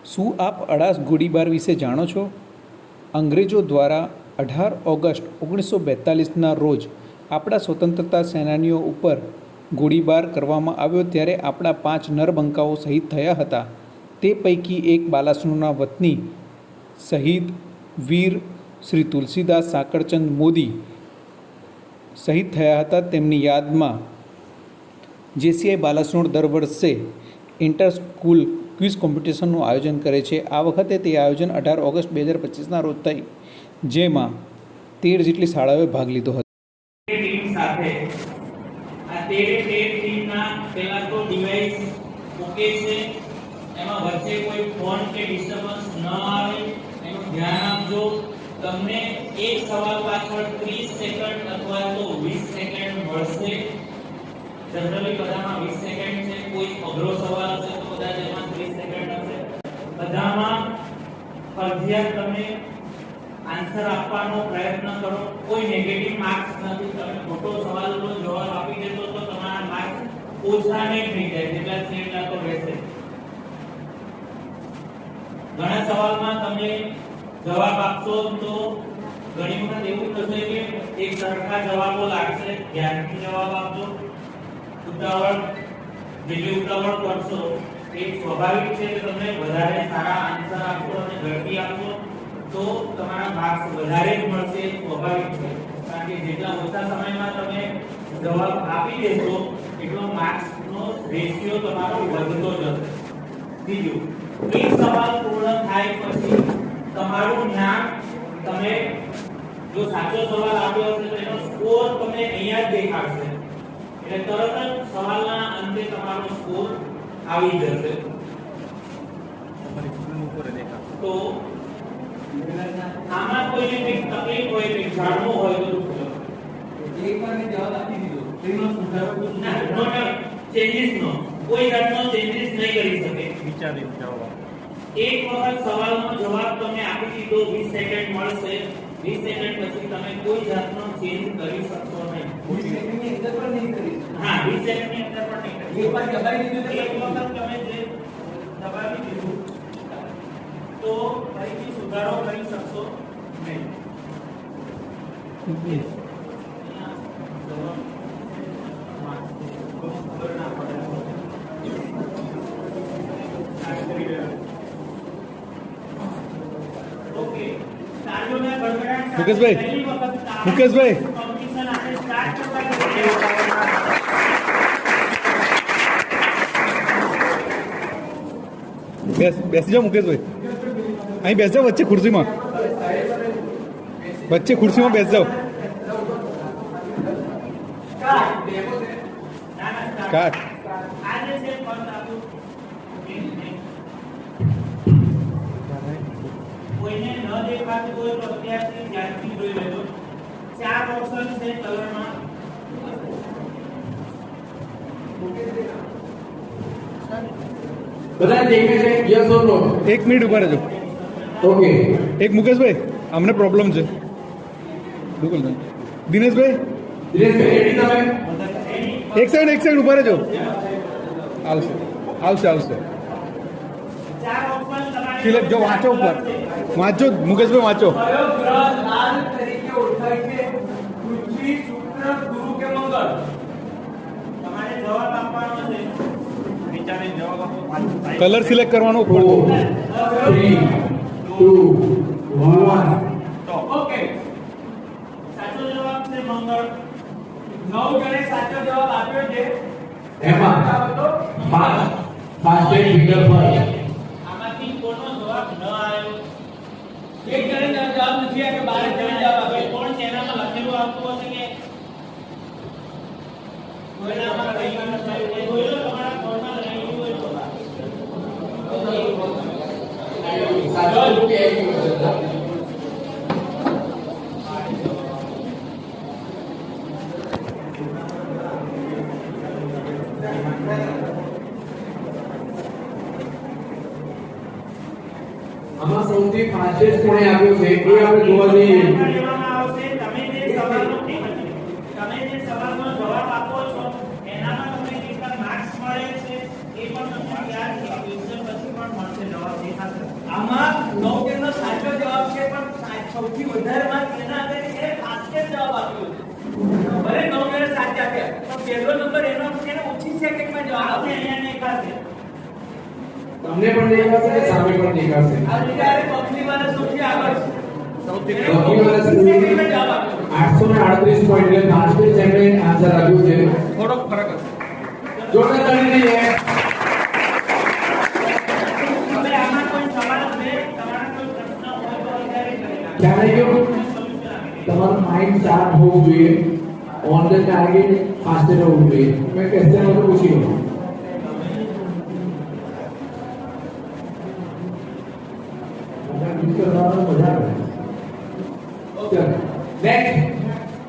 શું આપ અડાસ ગોળીબાર વિશે જાણો છો? અંગ્રેજો દ્વારા 18 ઓગસ્ટ 1942ના રોજ આપણા સ્વતંત્રતા સેનાનીઓ ઉપર ગોળીબાર કરવામાં આવ્યો ત્યારે આપણા 5 નરબંકાઓ શહીદ થયા હતા. તે પૈકી એક બાલાસનોરના વતની શહીદ વીર શ્રી તુલસીદાસ સાકરચંદ મોદી શહીદ થયા હતા. તેમની યાદમાં JCI બાલાસનોર દર વર્ષે ઇન્ટર સ્કૂલ ક્વિઝ કોમ્પિટિશનનું આયોજન કરે છે. આ વખતે તે આયોજન 18 ઓગસ્ટ 2025ના રોજ થઈ, જેમાં 13 જેટલી શાળાઓએ ભાગ લીધો હતો. ટીમ સાથે આ 13 ટીમના પહેલા તો ડિવાઇસ ઓકે છે, એમાં વચ્ચે કોઈ ફોન કે ડિસ્ટર્બન્સ ન આવે એનું ધ્યાન આપજો. તમને એક સવાલ પાછળ 30 સેકન્ડ અથવા તો 20 સેકન્ડ મળશે. જનરલી બધામાં 20 સેકન્ડ છે. કોઈ અઘરો સવાલ હશે તો કદાચ એમાં 30 સેકન્ડ હશે. બધામાં ફરજિયાત તમે આન્સર આપવાનો પ્રયત્ન કરો. કોઈ નેગેટિવ માર્ક્સ નથી. તમે ખોટો સવાલનો જવાબ આપી દેશો તો તમારા માર્ક્સ ઓછા નહીં થઈ જાય, જેટલા છે એટલા તો રહેશે. ઘણા સવાલમાં તમે જવાબ આપશો તો ઘણી વખત એવું થશે કે એક સરખા જવાબો લાગશે. ધ્યાનથી જવાબ આપજો. જેટલી ઉતાવળ કરશો એ સ્વાભાવિક છે કે તમે વધારે સારા આન્સર આપશો અને ઝડપી આપશો તો તમારા માર્ક્સ વધારે જ મળશે. સ્વાભાવિક છે, કારણ કે જેટલા ઓછા સમયમાં તમે જવાબ આપી દેશો એટલો માર્ક્સનો રેશિયો તમારો વધતો જશે. બીજું, એક સવાલ પૂર્ણ થાય પછી તમારું નામ, તમે જો સાચો સવાલ આપ્યો હશે તેનો સ્કોર તમને અહીંયા જ દેખાડશે. એટલે તરત જ સવાલના અંતે તમારો સ્કોર આવી જશે. તો આમાં કોઈને કંઈક તકલીફ હોય કે જાણવું હોય તો એકવાર મેં જવાબ આપી દીધો, તેનો સુધારો ના ચેન્જીસ નો કોઈ જાતનો ચેન્જીસ નહીં કરી શકે. વિચારીને જવાબ એક વખત સવાલનો જવાબ તમે આપી દીધો, 20 સેકન્ડ મળશે. 20 સેકન્ડ પછી તમે કોઈ જાતનો ચેન્જ કરી શકશો નહીં. 20 સેકન્ડની અંદર પણ નહીં કરી. હા, 20 સેકન્ડની અંદર પણ નહીં કરી. એકવાર દબાવી દીધું, એક વખત તમે જે દબાવી દીધું તો ફરીથી સુધારો કરી શકશો નહીં. મુકેશભાઈ બેસી જાઓ. મુકેશભાઈ અહીં બેસી જાઓ, વચ્ચે ખુરશીમાં બેસી જાઓ. કાટ કોઈને ન દેખાતું હોય તો અત્યારથી ધ્યાનથી જોઈ લેજો. 4 ઓપ્શન છે કલરમાં. બધા દેખે છે યસ ઓર નો? 1 મિનિટ ઉભા રહેજો. ઓકે, એક મુકેશભાઈ, અમને પ્રોબ્લેમ છે. બિલકુલ નહીં. દિનેશભાઈ રેડી તમે? એક સેકન્ડ ઉભા રહેજો. આવશે. 4 ઓપ્શન તમારે સિલેક્ટ જો વાંચો ઉપર વાંચો. મુકેશભાઈ વાંચો. કયો ગ્રહ લાલ તરીકે ઓળખાય છે? પૃથ્વી, શુક્ર, ગુરુ કે મંગળ? તમારે જવાબ આપવાનો છે. વિચારીને જવાબ આપો. કલર સિલેક્ટ કરવાનો. 4 3 2 1 ઓકે, સાચો જવાબ છે મંગળ. 9 જણે સાચો જવાબ આપ્યો છે. એમાં ફાસ્ટ ફિંગર પર આમાંથી કોનો જવાબ ન આવ્યો? એક જણે જવાબ નથી આપ્યો, 12 જણે જવાબ આપ્યો. કોણ છે એનામાં લખેલું આવતું હશે કે કોઈનામાં કઈ કામ થયું એ જોઈ લો. તમારા ફોનમાં લખેલું હોય તો સાચો કે આમાં સૌથી ફાસ્ટેસ્ટ કોણે આપ્યો છે એ આપણે જોવા જઈએ. લેવામાં આવશે. તમે જે સવાલનો જવાબ આપો છો એનામાં તમને કેટલા માર્ક્સ મળે છે એ પણ તમને યાદ ક્વેશ્ચન પછી પણ મળશે જવાબ. આમાં 9 તેનો સાચો જવાબ છે, પણ સૌથી વધારે માર્ક એના આધારે એ ફાસ્ટેસ્ટ જવાબ આપ્યો છે. ભલે 9 તેને સાચા આપ્યા, પણ પહેલો નંબર એનો છે ને ઓછી સેકન્ડમાં જવાબ આપણે આપ્યો. અહીંયા દેખાશે. તમને પણ દેખાશે ને સામે પણ દેખાશે. આ જ્યારે પબ્લિક વાળા સૌથી આગળ છે. પબ્લિક વાળા સેકન્ડમાં જવાબ આપ્યો. 838 પોઈન્ટ એટલે 5 સેકન્ડ આન્સર આવ્યો છે. થોડોક ફરક હતો. જોરદાર તાળી દઈએ. હવે આમાં કોઈ સવાલ છે, તમારા કોઈ પ્રશ્ન હોય તો અત્યારે કરી નાખો. ખ્યાલ આવી ગયો? તમારું માઇન્ડ શાર્પ હોવું જોઈએ, ઓન ધ ટાર્ગેટ ફાસ્ટર હોવું જોઈએ. મેં ક્વેશ્ચન હતો પૂછી લો. મજા આવે. ચલો નેક્સ્ટ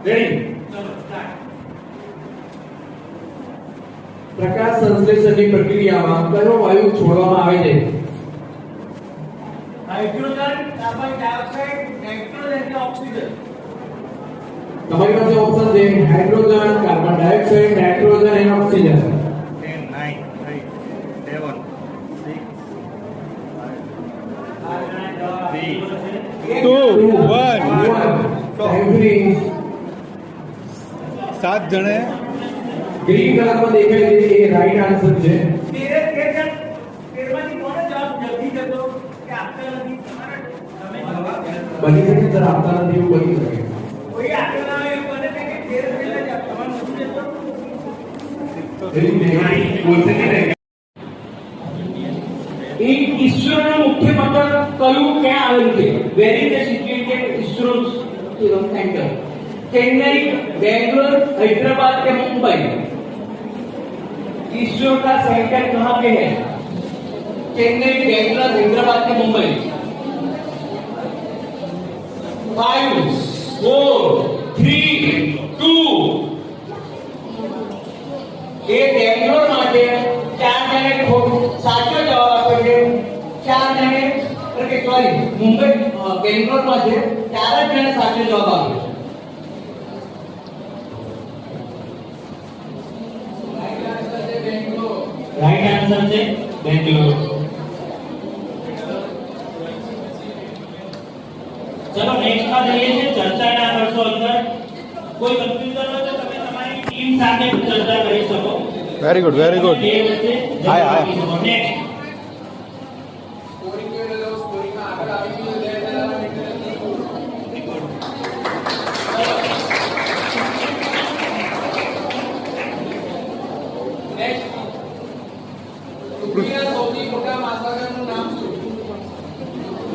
રેડી. ચલો સ્ટાર્ટ. પ્રકાશ સંશ્લેષણની પ્રક્રિયામાં કયો વાયુ છોડવામાં આવે છે? હાઇડ્રોજન, કાર્બન ડાયોક્સાઇડ, નાઇટ્રોજન અને ઓક્સિજન. તમારી પાસે ઓપ્શન છે હાઇડ્રોજન, કાર્બન ડાયોક્સાઇડ, નાઇટ્રોજન અને ઓક્સિજન. 10, 9, 8, 7, 6, આ જણા જવાબ Three. આપી છે. 2 1 ટાઈમ ફિનિશ. 7 જણે ગ્રીન કલરમાં દેખાય છે એ રાઈટ આન્સર છે. તેરમાંથી કોનો જવાબ જલ્દી જતો કે આપતા નથી? તમારા તમે જવાબ બની શકે સર આપતા નથી એવું બની શકે. કોઈ આગળ ના આવે એવું બને છે કે તેર પહેલા જ તમારો નથી જતો. બોલશે નહીં ને. એક ઈસરોનું મુખ્ય મથક કયું ક્યાં આવેલું છે? Where is the situated ISRO's centre? Chennai, Bangalore, Hyderabad के मुंबई? इसरो का सेंटर कहाँ पे है? चेन्नई, बेंगलोर, हैदराबाद के मुंबई? 5, 4, 3, 2. એ બેંગ્લોર માટે 4 જણે સાચો જવાબ આપ્યો છે. 4 જણે કે સોરી મુંબઈ બેંગ્લોર માં છે 4 જણે સાચો જવાબ આપ્યો છે. રાઈટ આન્સર છે બેંગ્લોર. ચલો નેક્સ્ટ માં જઈએ છે. ચર્ચા ના કરશો અંદર. કોઈ કન્ફ્યુઝન હોય તો તમે તમારી ટીમ સાથે ચર્ચા કરી શકો. Very good very good. બે વચ્ચે હાય, હાય. નેક્સ્ટ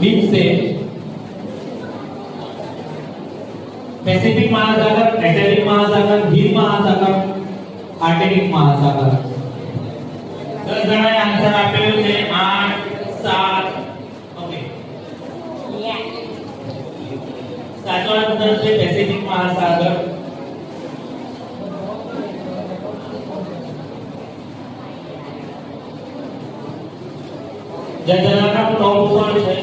बीच से पैसिफिक महासागर, एटलांटिक महासागर, हिंद महासागर, आर्कटिक महासागर. 10 જણાએ આન્સર આપેલો છે 8 7. ઓકે, સાચો આન્સર છે પેસિફિક મહાસાગર. જનરલના 9 પોઈન્ટ છે.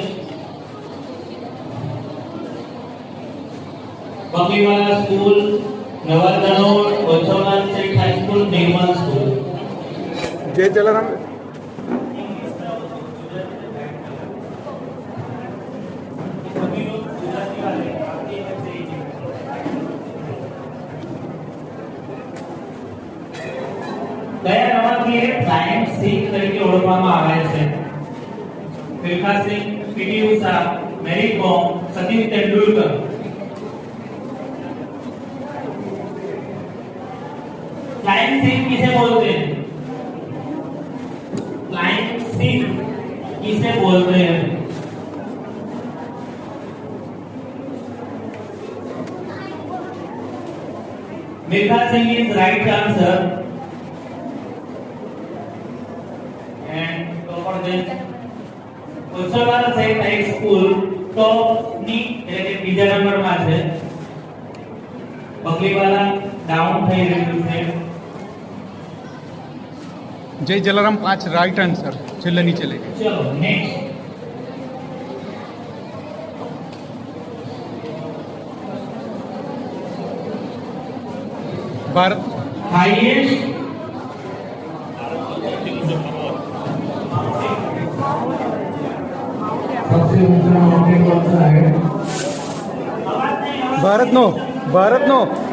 बकरीवाला स्कूल, नवरदनोर, वचोला सेठ हाई स्कूल, निर्मल स्कूल. जय जलाराम. કયા રમતવીરને ફ્લાઇંગ સિંહ તરીકે ઓળખવામાં આવે છે? મિલ્ખા સિંહ, પીટી ઉષા, મેરી કોમ, સચિન તેંડુલકર. फ्लाइंग सिंह किसे बोलते हैं? फ्लाइंग सिंह किसे बोलते हैं? Milkha Singh is right answer. And for this उच्चवाला सेठ हाई स्कूल टॉप ની એટલે કે બીજા નંબરમાં છે. બકરીવાલા ડાઉન થઈ રહ્યું છે. जय जलाराम 5 राइट आंसर. छेल्ले नीचे लेके. चलो नेक्स्ट. भारत हाईएस्ट सबसे ऊंचा माउंटेन कौन सा है? ભારતનો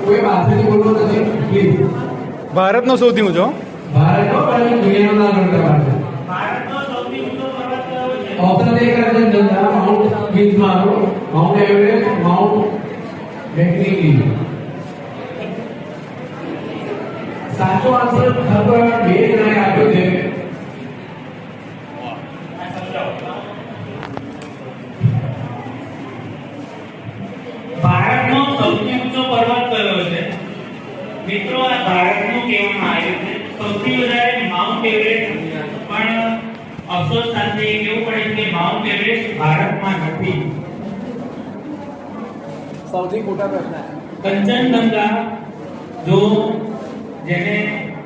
कोई बात नहीं बोलो नहीं प्लीज। ભારતનો સૌથી ઊંચો भारत को पहले दुनिया में ना करते बात। ભારતનો સૌથી ઊંચો પર્વત કયો છે? ऑप्शन देख कर जनता mount Kilimanjaro, mount Everest, mount मैककिनली। साचो आंसर ખબર બે જણાએ આપ્યો છે। ભારતનો સૌથી ઊંચો પર્વત કયો છે? મિત્રો આ ભારતનું કહેવામાં આવ્યું છે સૌથી વધારે માઉન્ટ એવરેસ્ટ, પણ અફસોસ સાથે એ કહેવું પડે કે માઉન્ટ એવરેસ્ટ ભારતમાં નથી. સૌથી મોટા પ્રશ્ન કંચનજંગા, જો જેને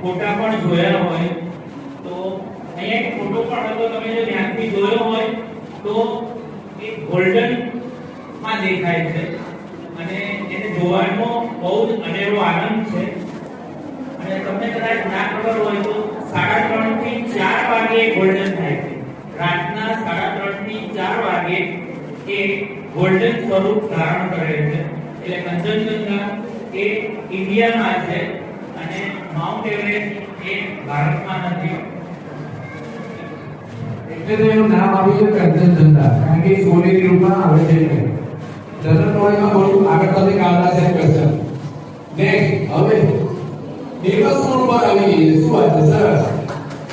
ફોટા પણ જોયા હોય તો અહીંયા એક ફોટો પણ હતો, તમે જો ધ્યાનથી જોયો હોય તો એ ગોલ્ડન માં દેખાય છે અને એને જોવાનો બહુ જ અનેરો આનંદ છે. અને તમને કદાચ ના ખબર હોય તો 3:30 થી 4 વાગે ગોલ્ડન થાય છે. રાતના 3:30 થી 4 વાગે એ ગોલ્ડન સ્વરૂપ ધારણ કરે છે. એટલે કંચનજંગા એ ઇન્ડિયામાં છે અને માઉન્ટ એવરેસ્ટ એ ભારતમાં નથી. એટલે તો એનું નામ આવ્યું છે કંચનજંગા, કારણ કે સોનેરી રૂપમાં આવે છે એટલે. જનરલ નોલેજમાં બોલું આગળ તમે કાઢા છે ક્વેશ્ચન. નેક્સ્ટ હવે દિવસ મૂળ પર આવી ગઈ છે. શું વાત છે? સરસ,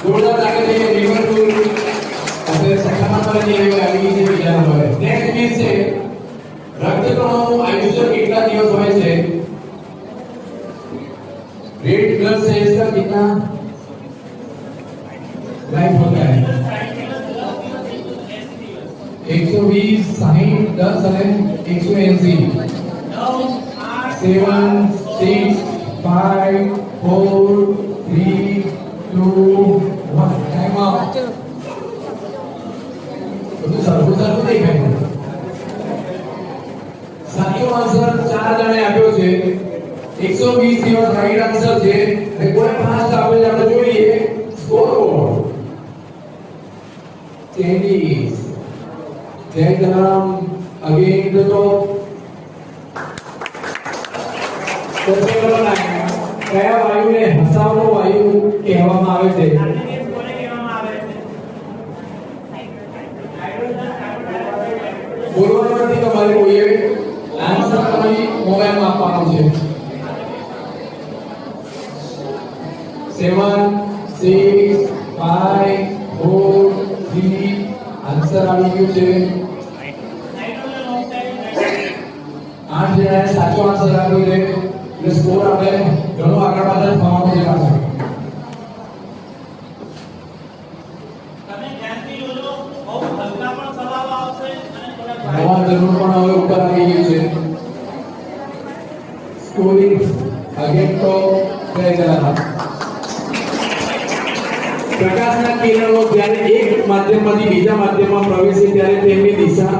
જોરદાર લાગે છે કે દિવસ મૂળ આપણે સખામાં પર જે આવી ગઈ છે બીજા નંબરે. નેક્સ્ટ ક્વિઝ છે રક્તકણોનું આયુષ્ય કેટલા દિવસ હોય છે? रेड ब्लड सेल्स का कितना लाइफ होता है? 120, 60, 10 અને 180. 7, 6, 5, 4, 3, 2, 1. Time up. બધું સરખું દેખાય. સાચો આન્સર 4 જણે આપ્યો છે. 120 દિવસ રાઈટ આન્સર છે. અને કોઈ 5 આપે છે, આપણે જોઈએ સ્કોર બોર્ડ. Tennis. જય જલારામ અગેન ધ ટોપ. કયા વાયુને હસાવનો વાયુ કહેવામાં આવે છે? બોલવાનું નથી તમારે કોઈએ, આન્સર તમારી મોબાઈલમાં આપવાનો છે. 7, 6, 5, 4, 3. આન્સર આવી ગયું છે. 8 જણાએ સાચો આન્સર આપ્યો છે. એટલે સ્કોર આપણે ઘણો આગળ પાછળ થવાનો છે પાછળ. તમે ધ્યાનથી જોજો, બહુ હલકા પણ સવાલો આવશે અને થોડા નવા જરૂર પણ હવે ઉપર આવી ગયું છે. સ્કોરિંગ અગેન તો જય જલારામ. પ્રકાશના કિરણો જ્યારે એક માધ્યમમાંથી બીજા માધ્યમમાં પ્રવેશે ત્યારે તેમની દિશા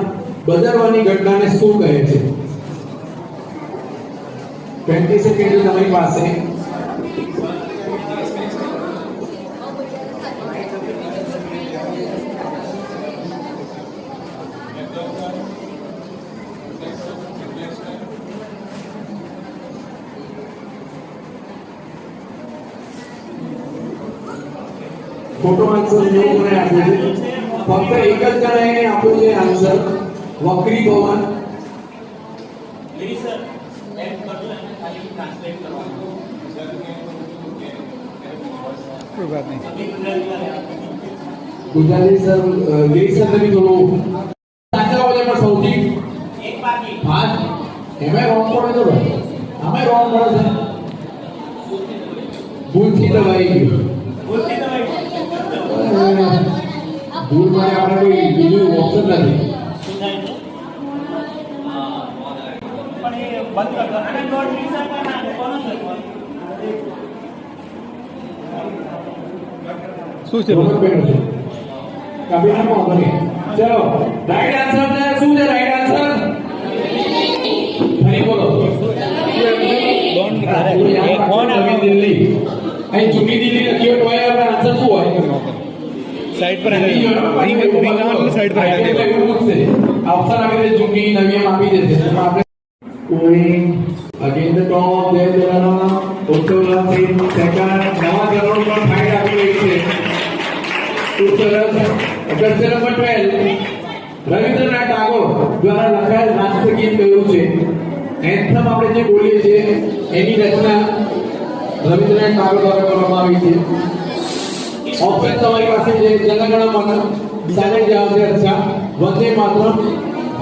બદલવાની ઘટનાને શું કહે છે? 20 સેકન્ડ તમારી પાસે. ખોટો આન્સર નો કોને આપ્યો છે? ફક્ત એક જ જણાએ આપ્યો છે આન્સર, વક્રી ભવન. પ્લીઝ સર એમ કરજો અને ખાલી ટ્રાન્સલેટ કરવાનું. કોઈ વાત નહીં. ગુજરાતી સર ગિરીશ સર તમે થોડું સાચા હોય પણ સૌથી એક બાકી 5 એમાં રોંગ પડે તો ભાઈ આમાં રોંગ પડે છે. ભૂલથી દબાઈ ગયું. બોલતી તમે ભૂલ માટે આપણે કોઈ બીજું ઓપ્શન નથી. શું થાય છે? પણ એ બંધ કરજો અને ડોટ રીસર્ચ પર નાખો. કોનો લખવાનું? શું છે? રોમન બેનો છે. કાબિનામાં વાંધો નહીં. ચલો રાઈટ આન્સર ને શું છે? રાઈટ આન્સર ફરી બોલો. નવી દિલ્હી. અહીં જૂની દિલ્હી લખ્યો હોય આપણે આન્સર શું હોય? સાઈડ પર સાઈડ ઓપ્શન આપી દે જૂની નવી એમ આપી દેશે તો આપણે સ્કોરિંગ અગેન ધ ટોપ દેર દેવાના ઉત્તર સેકન્ડ નવા કરોડ પર ફાઇટ આપી રહી છે ઉત્તર ક્વેશ્ચન નંબર 12 રવિન્દ્રનાથ ટાગોર દ્વારા લખાયેલ રાષ્ટ્રગીત કયું છે એન્થમ આપણે જે બોલીએ છીએ એની રચના રવિન્દ્રનાથ ટાગોર દ્વારા કરવામાં આવી છે ઓપ્શન તમારી પાસે છે જનગણ મન સારે જવાબ છે અચ્છા વંદે માતરમ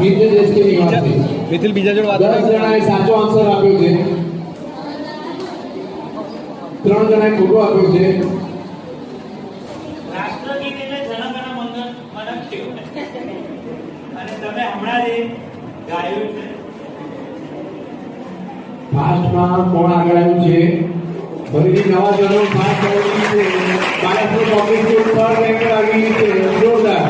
હિન્દ દેશ કે નિવાસી મિથિલ બીજા જોડે વાત 10 જણાએ સાચો આન્સર આપ્યો છે 3 જણાએ ખોટો આપ્યો છે રાષ્ટ્રગીત એટલે જનગણ મન થયું અને તમે હમણાં જ ગાયું છે. ફાસ્ટમાં કોણ આગળ આવ્યું છે ફરીથી નવા જનો ફાસ્ટ આવી છે બાળકનો ટોપિક પર રેન્ક આવી છે જોરદાર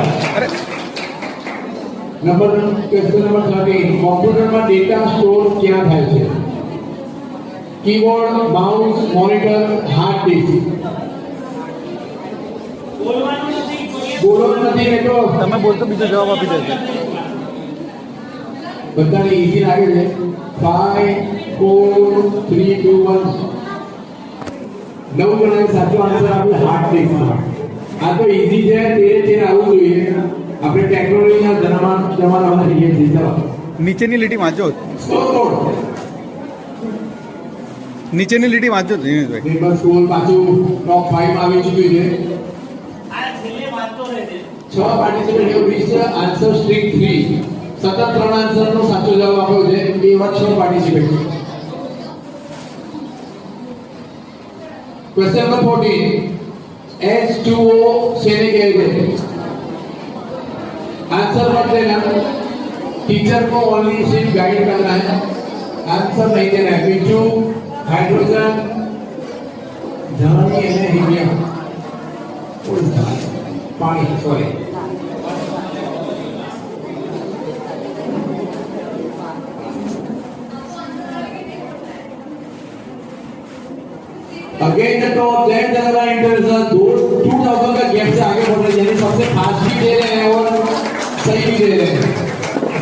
ક્વેશ્ચન નંબર 13 કોમ્પ્યુટરમાં ડેટા સ્ટોર ક્યાં થાય છે keyboard mouse monitor hard disk બોલવાનું નથી, બોલવાનું નથી ને તો તમે બોલતો બીજો જવાબ આપી દેજો. બધાને ઈઝી લાગે છે 5 4 3 2 1 9 જણાએ સાચો આન્સર આપ્યો હાર્ડ ડિસ્ક આ તો ઈઝી છે તે આવું જોઈએ આપણે ટેકનોલોજીના જમાનામાં રહીએ છીએ ચાલો નીચેની લીટી વાંચો, સ્કોર કોડ નીચેની લીટી વાંચો દિનેશભાઈ. નંબર સ્કોર પાછું ટોપ 5 માં આવી ચૂક્યું છે આ છેલ્લે વાંચતો રહેશે. 6 પાર્ટિસિપેન્ટ એવું રીચ આન્સર સ્ટ્રીક 3 સતત 3 આન્સરનો સાચો જવાબ આપ્યો છે એવા 6 પાર્ટિસિપેન્ટ क्वेश्चन नंबर 14 H2O शेने कहते हैं आंसर मत देना टीचर को ओनली सिर्फ गाइड करना है आंसर नहीं देना है बीजू हाइड्रोजन जर्मनी है हीलियम पानी sorry again the top then general interest 2000 का गैप से आगे बढ़ रहे हैं यानी सबसे फास्ट भी दे रहे हैं और सही भी दे रहे हैं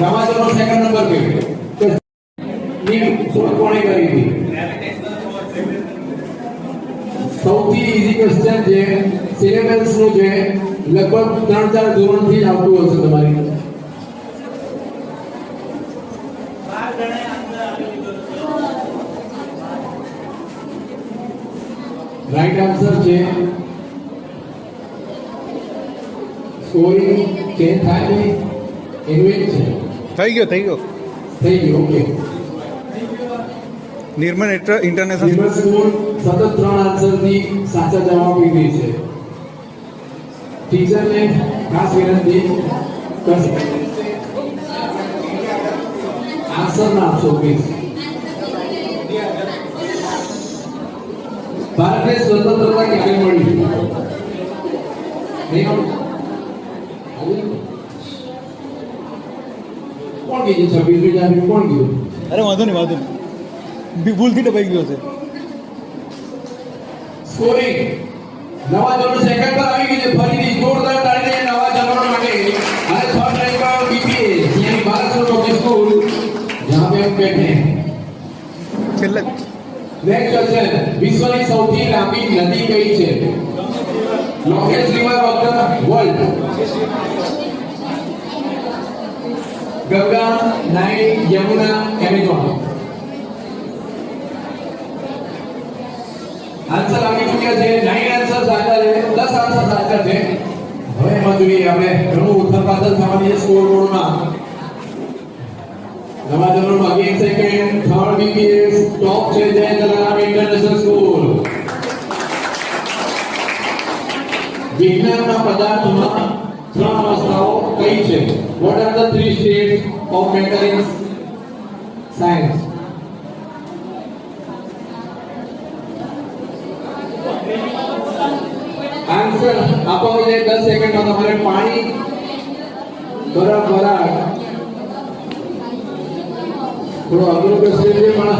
जमा दोनों सेकंड नंबर पे नीट सोच कोने करी थी સૌથી ઈઝી ક્વેશ્ચન છે સિલેબસ નું છે લગભગ 3-4 ધોરણ થી આવતું હશે તમારી 12 જણાએ આન્સર આપી દીધો છે. રાઈટ આન્સર છે સ્કોરિંગ ચેન્જ થાય ને ઇન્વેન્ટ છે થઈ ગયો થઈ ગયું ઓકે નિર્મલ ઇન્ટરનેશનલ સિલેબસ સ્કોર સતત 3 આન્સર થી સાચા જવાબ આપી રહી છે ટીચરને ખાસ વિનંતી આન્સર ના આપશો પ્લીઝ ભારતને સ્વતંત્રતા ક્યારે મળી કોણ કીધું 26મી જાન્યુઆરી કોણ કીધું અરે વાંધો નહીં ભૂલથી દબાઈ ગયો છે. સ્કોરિંગ નવા જનો સેકન્ડ પર આવી ગઈ છે ફરીથી જોરદાર તાળીઓ નવા જનો માટે અને થર્ડ રેન્ક પર બીપીએસ यानी भारत पब्लिक स्कूल जहां पे हम बैठे हैं છેલ્લે नेक्स्ट क्वेश्चन विश्वની સૌથી લાંબી નદી કઈ છે longest river of the world Ganga Nile Yamuna Amazon answer આવી ચૂક્યા છે 9 આન્સર સાચા છે 10 આન્સર સાચા છે હવે એમાં જોઈએ આપણે ઘણું ઉથલપાથલ થવાની છે સ્કોર બોર્ડમાં નવા જનોમાં અગેન સેકન્ડ થર્ડ બીપીએસ ટોપ છે જય જલારામ ઇન્ટરનેશનલ સ્કૂલ વિજ્ઞાનના પદાર્થમાં 3 અવસ્થાઓ કઈ છે what are the 3 states of matter in science answer आपको मुझे 10 सेकंड में हमारे पानी बर्फ बराबर थोड़ा अगलो क्वेश्चन છે પણ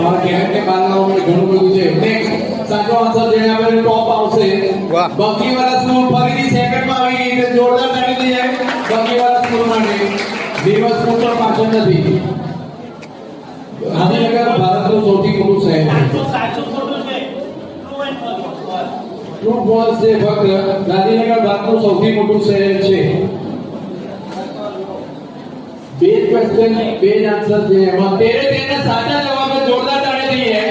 મારા કેરેટ ને બાલનાઓ મને ઘણું બધું છે નેક્સ્ટ સાચો આન્સર જેને આપણે ટોપ આવશે વાહ. બકીવાલા સ્કૂલ ફરીથી સેકન્ડમાં આવી ગઈ છે જોરદાર તાળી દઈએ બકીવાલા સ્કૂલ માટે દિવસ સ્કૂલ પણ પાછળ નથી ગાંધીનગર ભારતનું સૌથી મોટું શહેર છે સાચું ખોટું છે true and false true false છે ફક્ત ગાંધીનગર ભારતનું સૌથી મોટું શહેર છે બે ક્વેશ્ચન બે આન્સર છે એમાં તેના સાચા જવાબ જોરદાર તાળી દઈએ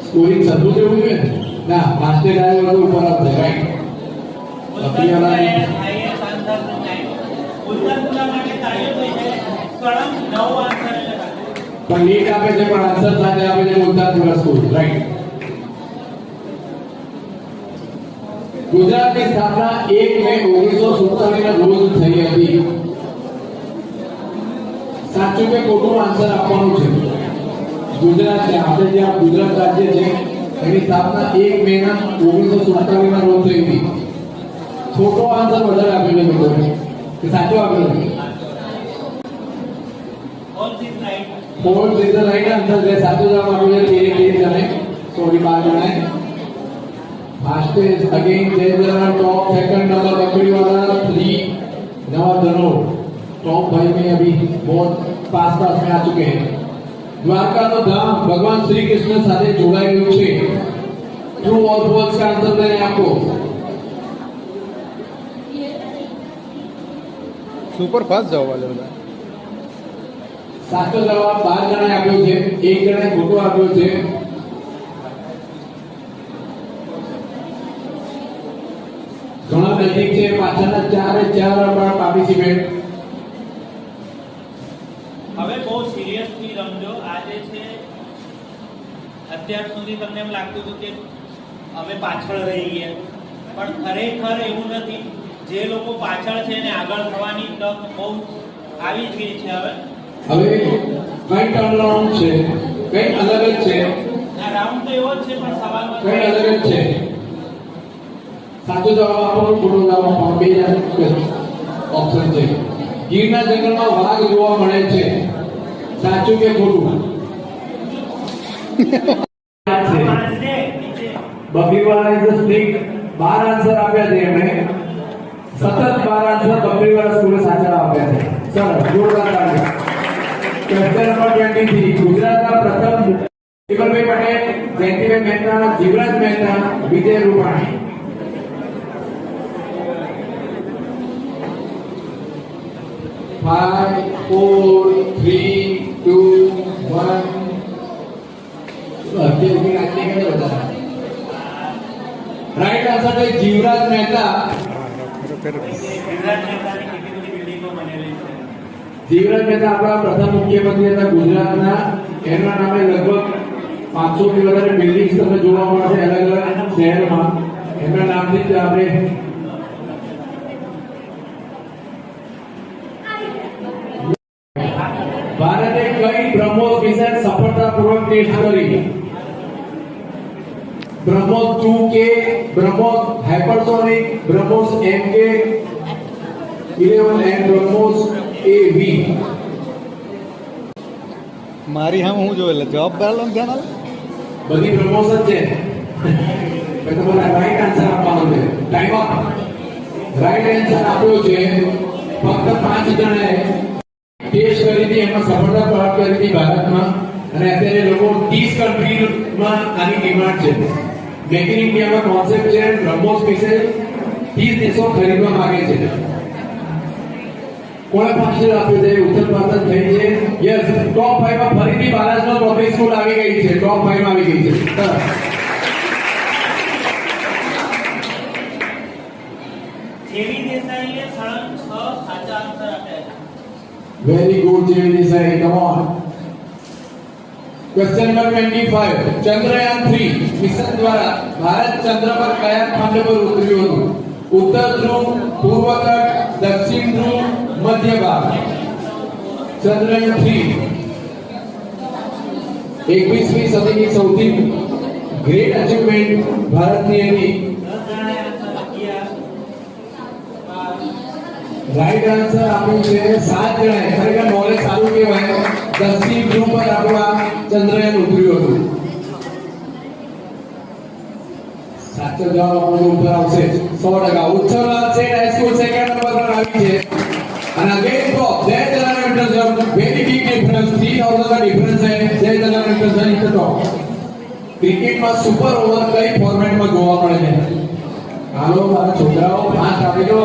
સ્કોરિંગ સદું જેવું છે ના માસ્ટર આવ્યો તો ઉપર આવશે રાઈટ હાઈએસ્ટ આન્સર નો ટાઈમ ઉત્તરપુરા માટે તાળીઓ થઈ છે સળંગ 9 આન્સર લખા પણ લીડ આપે છે પણ આન્સર સાથે આપે છે ઉત્તરપુરા સ્કૂલ રાઈટ ગુજરાતની સ્થાપના 1 મે 1947 ના રોજ થઈ હતી સાચું કે ખોટું આન્સર આપવાનું છે ગુજરાત છે આપણે જે આ ગુજરાત રાજ્ય છે એની સ્થાપના 1 મે ના 1947 ના રોજ થઈ હતી ખોટો આન્સર વધારે આપ્યો છે મિત્રો કે સાચો આપ્યો છે false is right fourth is the right answer છે સાચો જવાબ આપ્યો છે તેરે જણે સોરી 12 જણાએ fastest again general top second number बकरी वाला 3 नवा धनोर टॉप भाई में अभी बहुत पास पास में आ चुके हैं द्वारका नो धाम भगवान श्री कृष्ण साथे जोड़ाયેલું છે ट्रू और फॉल्स का आंसर देने आपको સુપર ફાસ્ટ જવાબ આલ્યો બધા સાચો જવાબ 12 જણાએ આપ્યો છે એક જણાએ ખોટો આપ્યો છે ઘણા નજીક છે પાછળના ચારે ચાર આપણા પાર્ટિસિપેન્ટ હવે બહુ સિરિયસલી રમજો આજે છે અત્યાર સુધી તમને એમ લાગતું હતું કે અમે પાછળ રહી ગયા પણ ખરેખર એવું નથી જે લોકો પાછળ છે એને આગળ થવાની તક બહુ આવી જ ગઈ છે હવે હવે કઈ ટર્ન રાઉન્ડ છે કઈ અલગ જ છે આ રાઉન્ડ તો એવો જ છે પણ સવાલમાં કઈ અલગ જ છે સાચો જવાબ આપવાનો ખોટો જવાબ આપવાનો બે જ ઓપ્શન છે ગીરના જંગલમાં વાઘ જોવા મળે છે સાચું કે ખોટું બકરીવાલા ઇઝ સ્પીક 12 આન્સર આપ્યા છે એમણે સતત 12 આન્સર બકરીવાલા સ્કૂલે સાચા આપ્યા છે સરસ જોરદાર તાળી ક્વેશ્ચન નંબર 23 ગુજરાતના પ્રથમ વિમલભાઈ પટેલ જયંતિભાઈ મહેતા જીવરાજ મહેતા વિજય રૂપાણી 5 4 3 2 1 અત્યારે આટલી કરે બધા રાઈટ આન્સર છે જીવરાજ મહેતા ગુજરાત નેતાની કેટલી બધી બિલ્ડિંગો બનેલી છે જીવરાજ મહેતા આપણા પ્રથમ મુખ્યમંત્રી હતા ગુજરાતના એમના નામે લગભગ 500 થી વધારે બિલ્ડિંગ્સ તમને જોવા મળશે અલગ અલગ શહેરમાં એમના નામથી જ આપણે ભારતે કઈ બ્રહ્મોસ મિસાઇલ સફળતાપૂર્વક ટેસ્ટ કરી BrahMos 2K BrahMos hypersonic BrahMos MK-11 and BrahMos AV મારી હા હું જોયેલા જવાબ બાલો ધ્યાન આલો બધી બ્રહ્મોસ જ છે મેં તમારા રાઈટ આન્સર આપવાનો છે ટાઈમ અપ રાઈટ આન્સર આપ્યો છે ફક્ત 5 જણાએ ટેસ્ટ કરી હતી એમાં સફળતા પ્રાપ્ત કરી હતી ભારતમાં અને અત્યારે લોકો 30 કન્ટ્રીમાં આની ડિમાન્ડ છે મેક ઇન ઇન્ડિયામાં કોન્સેપ્ટ છે બ્રહ્મોસ મિસાઇલ 30 દેશો ખરીદવા માંગે છે કોણે પાછળ આપ્યું છે ઉત્તર ભારત થઈ છે યસ ટોપ 5 માં ફરીથી ભારતનો પબ્લિક સ્કૂલ આવી ગઈ છે ટોપ 5 માં આવી ગઈ છે જેવી દેસાઈએ સળંગ 6 સાચા આન્સર આપ્યા છે વેરી ગુડ જેવી Desai come on question number 25 Chandrayaan 3 mission દ્વારા ભારત ચંદ્ર પર કયા ખંડ પર ઉતર્યું હતું ઉત્તર ધ્રુવ પૂર્વ તટ દક્ષિણ ધ્રુવ મધ્ય ભાગ ચંદ્રયાન 3 21મી સદીની સૌથી ગ્રેટ અચીવમેન્ટ ભારતની હતી 10 જણાએ આન્સર આપ્યા રાઈટ આન્સર આપ્યું છે 7 જણાએ ખરેખર નોલેજ સારું કહેવાય દક્ષિણ ધ્રુવ પર આપણા ચંદ્રયાન ઉતર્યું હતું. સાચો જવાબ આપણો ઉપર આવશે 100%. ઉચ્ચલાલ છે હાઈસ્કૂલ સેકન્ડ નંબર પર આવી છે. અને અગેન તો 2000 metre jump very big difference 3000 का डिफरेंस है 2000 मीटर જમ્પ તો ક્રિકેટમાં સુપર ઓવર કઈ ફોર્મેટમાં જોવા મળે છે? હાલો મારા છોકરાઓ પાંચ આપી દો.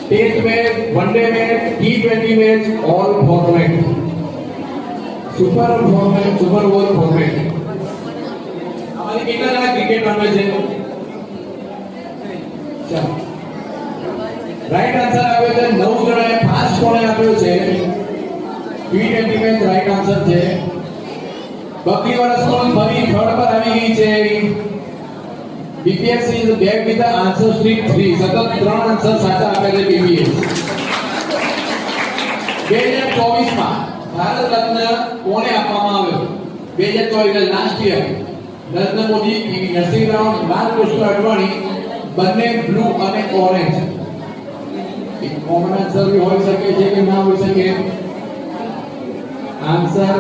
ટેસ્ટ મેચ, વનડે મેચ, ટી20 match, all format. Super format, super over format. અમારી કેટલા જણા ક્રિકેટ રમે છે? ચાલો રાઈટ આન્સર આવ્યો છે 9 જણાએ 5 કોણે આપ્યો છે. ટી20 મેચ રાઈટ આન્સર છે. બકરીવાળા સ્કૂલ ફરી થર્ડ પર આવી ગઈ છે. BPS is back with the answer streak 3. સતત 3 આન્સર સાચા આપે છે BPS. 2024 માં ભારત રત્ન કોને આપવામાં આવ્યો? 2024 last year Narendra Modi, PV Narsinh Rao, Lalkrishna Advani બંને બ્લુ અને ઓરેન્જ. એક કોમન આન્સર भी હોઈ શકે છે કે ના હોઈ શકે. Answer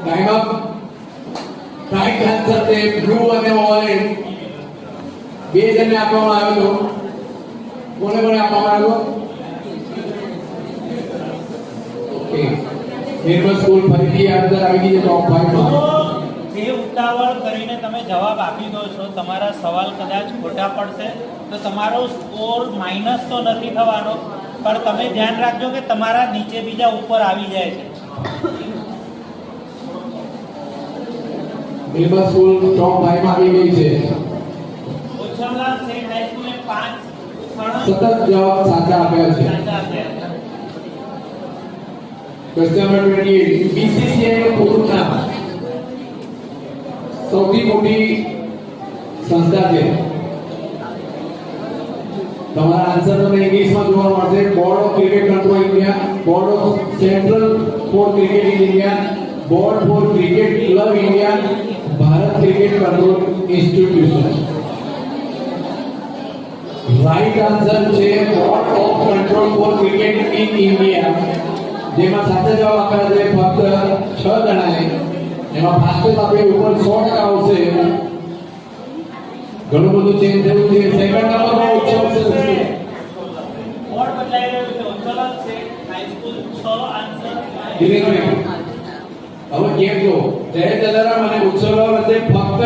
time up. Right answer છે બ્લુ અને ઓરેન્જ. બે જણને આપવામાં આવ્યો. કોને કોને આપવામાં આવ્યો? ઓકે નિર્મલ સ્કૂલ ફરીથી અંદર આવી ગઈ છે ટોપ 5 માં. જે ઉતાવળ કરીને તમે જવાબ આપી દો છો, તમારા સવાલ કદાચ ખોટા પડશે તો તમારો સ્કોર માઇનસ તો નથી થવાનો, પણ તમે ધ્યાન રાખજો કે તમારા નીચે બીજા ઉપર આવી જાય છે. નિર્મલ સ્કૂલ ટોપ 5 માં આવી ગઈ છે. ઓછામાં સેટ હાઈસ્કૂલે 5 સતત જવાબ સાચા આપ્યા છે. ક્વેશ્ચન નંબર 28 BCCI નું પૂરું નામ. સૌથી મોટી સંસ્થા છે. તમારા આન્સર તમને ઇંગ્લિશમાં જોવા મળશે. Board of cricket control India, board of central for cricket in India, board for cricket club India, Bharat cricket control institution. Right answer છે board of control for cricket in India. જેમાં સાચા જવાબ આપ્યા છે ફક્ત 6 જણાએ. એમાં ફાસ્ટેસ્ટ આપે ઉપર 100% આવશે. ઘણું બધું ચેન્જ થયું છે. સેકન્ડ નંબરમાં ઓછો આવશે. બોર્ડ બદલાઈ રહ્યું છે. ઓછામાં સેટ હાઈસ્કૂલ 6 આન્સર. ધીરે ધીરે હવે કેમ જો જય દલારામ અને ઉત્સવ વચ્ચે ફક્ત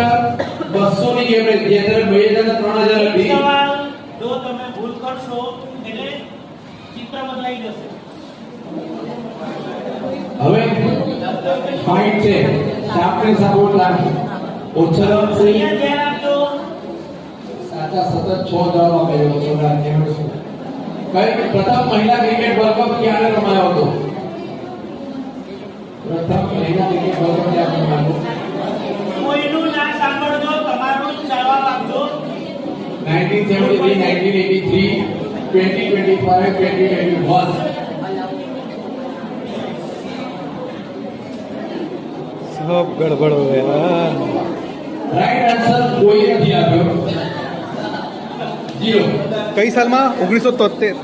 200 ની એવરેજ જે અત્યારે 2000 3000 હતી. સવાલ જો તમે ભૂલ કરશો એટલે ચિત્ર બદલાઈ જશે. હવે ફાઇટ છે. સાપને સપોર્ટ લાગે. ઉત્સવ અહીંયા ધ્યાન આપજો. સાચા સતત 6 જવાબ આપ્યો છે. કઈ પ્રથમ મહિલા ક્રિકેટ વર્લ્ડ કપ ક્યારે રમાયો હતો? પ્રથમ મહિલા ક્રિકેટ વર્લ્ડ કપ ક્યારે રમાયો? કોઈનું ના સાંભળજો, તમારું જ જવાબ આપજો. 1973, 1983, 2025, 2021. सब गड़बड़ हो गया. રાઈટ આન્સર કોઈ નથી આપ્યો. 0. कई साल में 1973.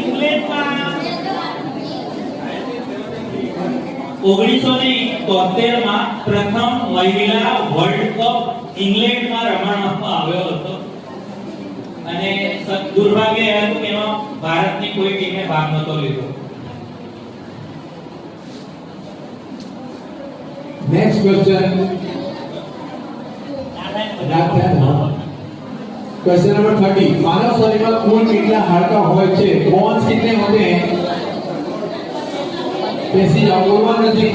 ઇંગ્લેન્ડમાં 1973 માં પ્રથમ મહિલા વર્લ્ડ કપ ઇંગ્લેન્ડમાં રમાડવામાં આવ્યો હતો અને દુર્ભાગ્ય એ હતું કે એમાં ભારતની કોઈ ટીમે ભાગ નહોતો લીધો. Next question. क्वेश्चन नंबर 30 मानव शरीर में कुल कितना हाड़का હોય છે? बोन्स कितने होते हैं? बेसी जाओ बोलवा नहीं.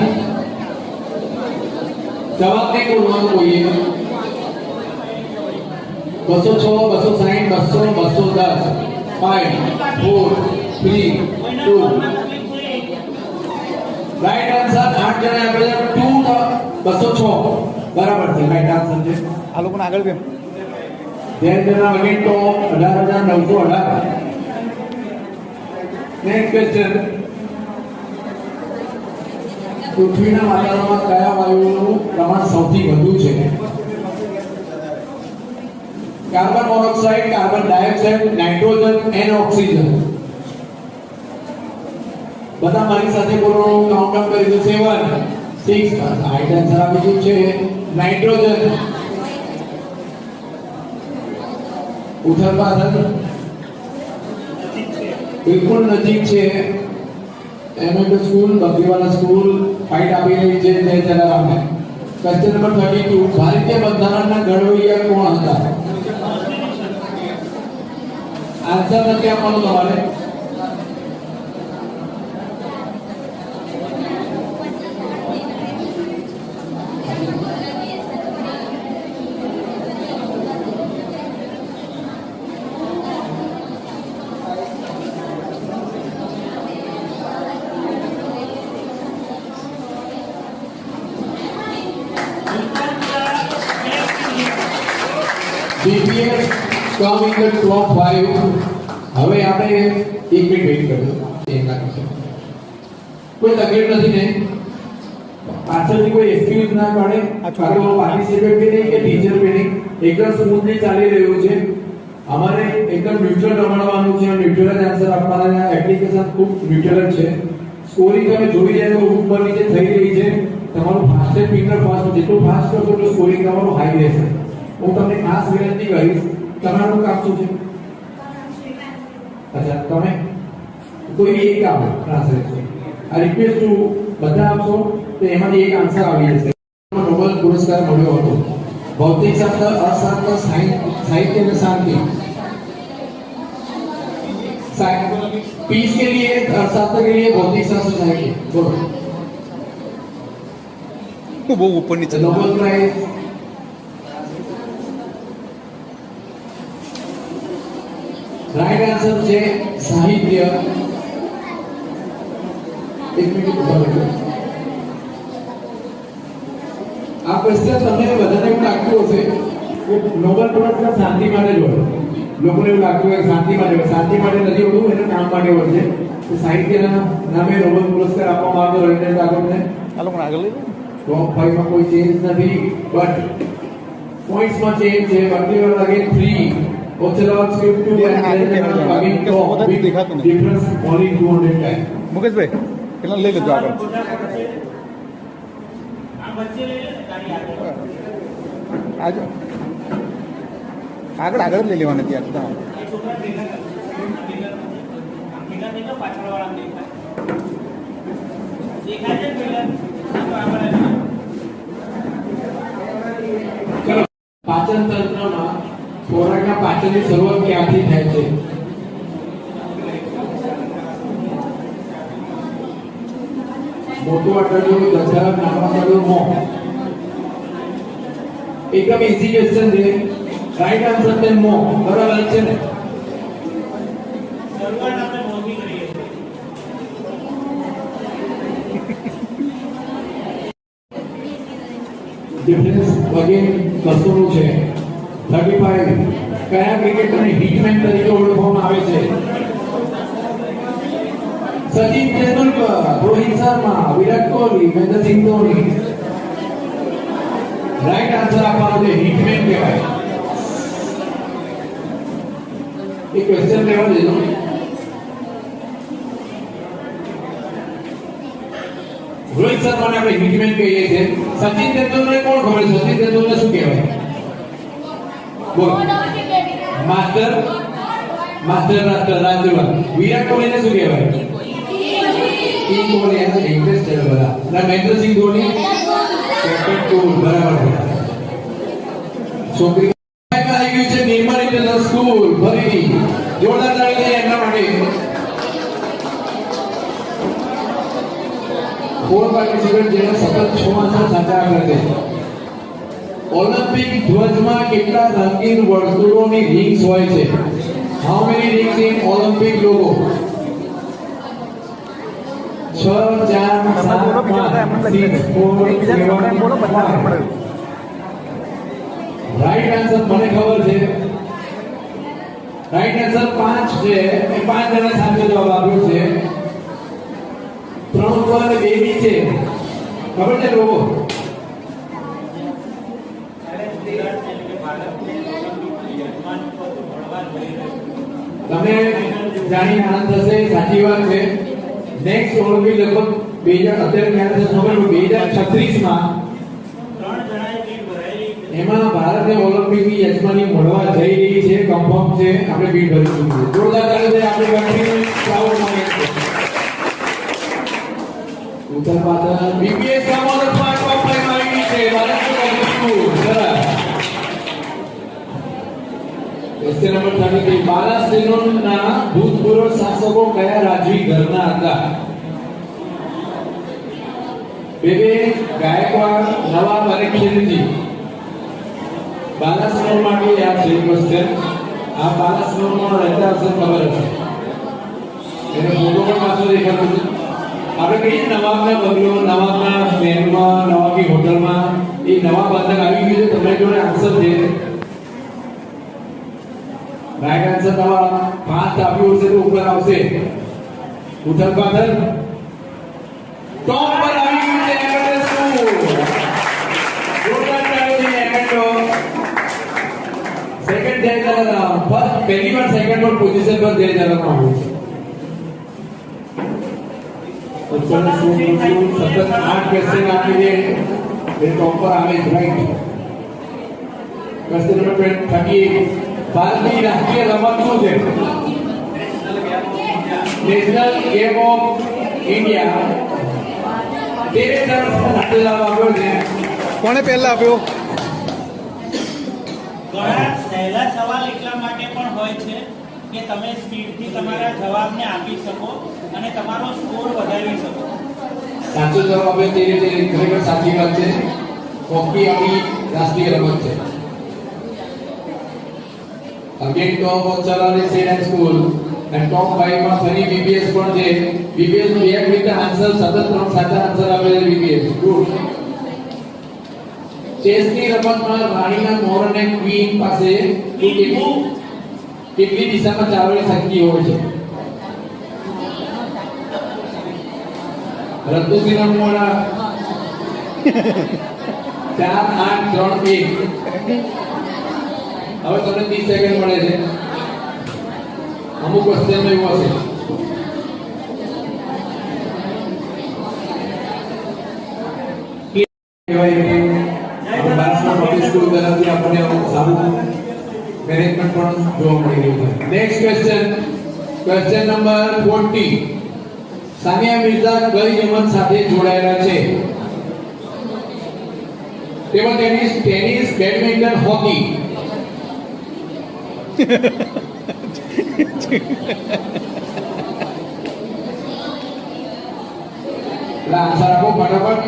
जवाब नहीं बोलवानो कोई. 206, 260, 200, 210. 5 4 3 2. રાઈટ આન્સર 8 જણા આપે છે. 206 બરાબર છે. રાઈટ આન્સર છે. આ લોકોને આગળ કેમ? 10 જણા અગેન તો 18,918. Next question. પૃથ્વીના વાતાવરણમાં કયા વાયુઓનું પ્રમાણ સૌથી વધુ છે? Carbon monoxide, carbon dioxide, nitrogen અને ઓક્સિજન. બધા મારી સાથે બોલો, કાઉન્ટ અપ કરી દો. 7 6 રાઈટ આન્સર આવી ગયું છે નાઇટ્રોજન. ઉથલ પાથલ બિલકુલ નજીક છે. એમએડ સ્કૂલ, બગીવાલા સ્કૂલ ફાઇટ આપી રહી છે જય જલારામને. ક્વેશ્ચન નંબર 32 ભારતીય બંધારણના ઘડવૈયા કોણ હતા? આન્સર નથી આપવાનો તમારે. BPS come in the top 5. હવે આપણે 1 મિનિટ વેઇટ કરજો. એક લાગે કોઈ તકલીફ નથી ને? પાછળથી કોઈ એક્સક્યુઝ ના કાઢે. કારો પાર્ટિસિપેટ બી નહીં કે ટીચર બી નહીં. એકદમ સ્મૂથલી ચાલી રહ્યું છે. અમારે એકદમ ન્યુટ્રલ રમાડવાનું છે. ન્યુટ્રલ જ આન્સર આપવાના. એપ્લિકેશન ખૂબ ન્યુટ્રલ છે. સ્કોરિંગ તમે જોઈ રહ્યા છો ઉપર નીચે થઈ રહી છે. તમારું ફાસ્ટ ફિંગર ફાસ્ટ, જેટલું ફાસ્ટ કરશો એટલું સ્કોરિંગ તમારું હાઈ રહેશે. હું તમને ખાસ વિનંતી કરીશ, તમારું કામ શું છે? અચ્છા, તમે કોઈ એક કામ ટ્રાન્સલેટ. આ રિક્વેસ્ટ ટુ બધા આપશો તો એમાંથી એક આન્સર આવી જશે. નોબેલ પુરસ્કાર મળ્યો હતો ભૌતિક શાસ્ત્ર, અર્થશાસ્ત્ર, साहित्य में शांति. पीस के लिए, अर्थशास्त्र के लिए, भौतिक शास्त्र साहित्य. बोलो. वो ऊपर नीचे नोबेल प्राइज राइट आंसर છે સાહિત્ય. એક મિનિટ ઉભા રહેજો. આ ક્વેશ્ચન તમને બધાને એવું લાગતું હશે કે નોબેલ પુરસ્કાર શાંતિ માટે જ હોય. લોકોને એવું લાગતું હોય શાંતિ માટે હોય. શાંતિ માટે નથી હોતું, એના કામ માટે હોય છે. તો સાહિત્યના નામે નોબેલ પુરસ્કાર આપવામાં આવ્યો રવિન્દ્રનાથ ટાગોરને. આ લોકો આગળ લઈ ટોપ 5 માં કોઈ ચેન્જ નથી, બટ પોઈન્ટ્સ માં ચેન્જ છે. બકલીવર અગેન 3, ઓથેલોટ script 2 and again top. Difference only 200 time. મુકેશભાઈ પેલા લઈ લેજો આગળ. આ વચ્ચે લઈ લે ને ગાડી આગળ. આગળ આગળ લઈ લેવાની ત્યાં. એ છોકરા ભેગા કર. ભેગા થઈ તો પાછળવાળા દેખાય. દેખાય છે પેલા ચલો, પાચન તંત્રમાં ખોરાકના પાચનની શરૂઆત ક્યાંથી થાય છે? મોટું આંતરડું, જઠર, નાનું આંતરડું, મોં. એકદમ ઈઝી ક્વેશ્ચન છે. રાઈટ આન્સર છે મોં. બરાબર છે ને? શરૂઆત આપણે મોંથી કરીએ છીએ. ડિફરન્સ અગેન કસોનું છે. 35 કયા ક્રિકેટરને હિટમેન તરીકે ઓળખવામાં આવે છે? સચિન તેંડુલકર, રોહિત શર્મા, વિરાટ કોહલી, મહેન્દ્રસિંહ ધોની. રાઈટ આન્સર આપવાનો છે હિટમેન કહેવાય. એક ક્વેશ્ચન લેવા દેજો. રોહિત શર્માને આપણે હિટમેન કહીએ છીએ. સચિન તેંડુલકરને કોણ ખબર છે? સચિન તેંડુલકર શું કહેવાય? બોલો. માસ્ટર રાજ્યવાન. વિરાટ કોહલીને શું કહેવાય? કિંગ કોહલી. એના ઇન્ટરેસ્ટ છે બધા. ના, મહેન્દ્રસિંહ ધોની કેપ્ટન કુલ. બરાબર. છોકરી આવી ગયું છે નિર્મલ ઇન્ટરનેશનલ સ્કૂલ. ફરીથી જોરદાર તાળી દઈએ એમના માટે. 4 પાર્ટિસિપન્ટ જેને સતત 6 આન્સર સાચા કરે છે. ઓલિમ્પિક ધ્વજમાં કેટલા રંગીન વર્તુળોની રિંગ્સ હોય છે? How many rings in Olympic logo? 6 4 7 right answer મને ખબર છે. રાઈટ આન્સર 5 છે. એ 5 જણા સાચો જવાબ આપ્યો છે. 3 પર 2 નીચે. ખબર છે લોકો? તમે જાણી આનંદ થશે. સાચી વાત છે. નેક્સ્ટ ઓલિમ્પિક લગભગ 2000 અત્યારે ક્યારે છે ખબર 2036 માં 3 જણાએ બીડ ભરાયેલી એમાં ભારતને ઓલિમ્પિકની યજમાની મળવા જઈ રહી છે, કન્ફર્મ છે. આપણે બીડ ભરી ચૂક્યું છે. જોરદાર તાળીઓ આપણી કન્ટ્રીને પ્રાઉડ મોમેન્ટ છે. ઉત્તર પાછળ બીપીએસ કામોનો પણ ટોપ લાઈન આવી ગઈ છે. ભારતનું કોમ્પિટિટિવ સરસ. ક્વેશ્ચન નંબર 33 બાલાસિનોરના ભૂતપૂર્વ શાસકો કયા રાજવી ઘરના હતા? બેબે ગાયકવાડ, નવાબ અને ખિલજી. બાલાસિનોર માટે યાદ છે ક્વેશ્ચન. આ બાલાસિનોરમાં રહેતા હશે, ખબર હશે. એનો ફોટો પણ પાછો દેખાતો છે. આપણે કહીએ નવાબના બંગલો, નવાબના મહેલમાં, નવાબી હોટલમાં, એ નવાબ અંદર આવી ગયું છે. તમારી જોડે આન્સર છે. રાઈટ આન્સર તમારા 5 આપ્યું હશે તો ઉપર આવશે. ઉથલ પાથલ ટોપ પર આવી ગયું છે એમએસ સ્કૂલ. જોરદાર તાળીઓ એમએસ. સેકન્ડ જય જલારામ. ફર્સ્ટ પહેલી વાર સેકન્ડ પર પોઝિશન પર જય જલારામ આવ્યું છે. ઉત્તર સતત 8 ક્વેશ્ચન આપી દે એ ટોપ પર આવે છે. રાઈટ. ક્વેશ્ચન નંબર 38 ભારતની રાષ્ટ્રીય રમત શું છે? National game of India. તેરે તરફ સાથે જવાબ આપ્યો છે. કોણે પહેલા આપ્યો? ઘણા સહેલા સવાલ એટલા માટે પણ હોય છે કે તમે સ્પીડથી તમારા જવાબને આપી શકો અને તમારો સ્કોર વધારી શકો. સાચો જવાબ આપ્યો તેરે તેરે. ખરેખર સાચી વાત છે. હોકી આપણી રાષ્ટ્રીય રમત છે. Again top of Chalani State School and top 5 માં ફરી BBS પણ છે. BBS નું એક વિથ આન્સર સતત 3 સાચા આન્સર આવે છે. BBS good. ચેસની રમતમાં રાણીના મોર અને ક્વીન પાસે કેટલી દિશામાં ચાલવાની શક્તિ હોય છે? રતુસિંહ મોડા 4 8 3 1. હવે તમને 30 સેકન્ડ મળે છે. અમુક ક્વેશ્ચન એવું હશે. સ્કૂલ તરફથી આપણને સારું મેનેજમેન્ટ પણ જોવા મળી રહ્યું છે. Next question. Question number 40 Sania Mirza કઈ રમત સાથે જોડાયેલા છે? Table tennis, tennis, badminton, hockey. Answer આપો ફટાફટ.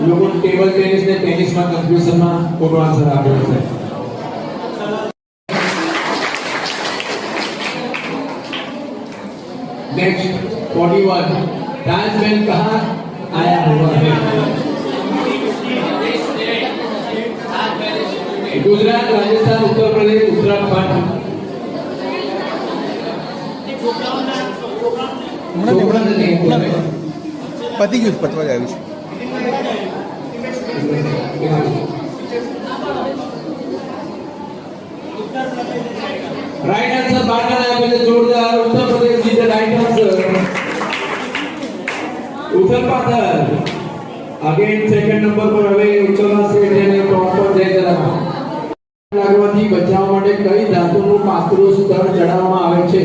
લોકો ટેબલ ટેનિસ ને ટેનિસમાં કન્ફ્યુઝનમાં ખોટો આન્સર આપ્યો છે. नेक्स्ट 41 डांस में कहाँ आया हुआ है? गुजरात, राजस्थान, उत्तर प्रदेश, उत्तराखंड. પતી ગયું, પતવા જ આવ્યું છે. राइट आंसर बारह आया पहले जोरदार. उत्तर प्रदेश जी द राइट आंसर. उथल पाथल अगेन सेकंड नंबर पर હવે ઉત્તરના સ્ટેટ અને ટોપ પર જઈ જરા લાગવાથી બચાવવા માટે કઈ ધાતુનું પાતળું સ્તર ચડાવવામાં આવે છે?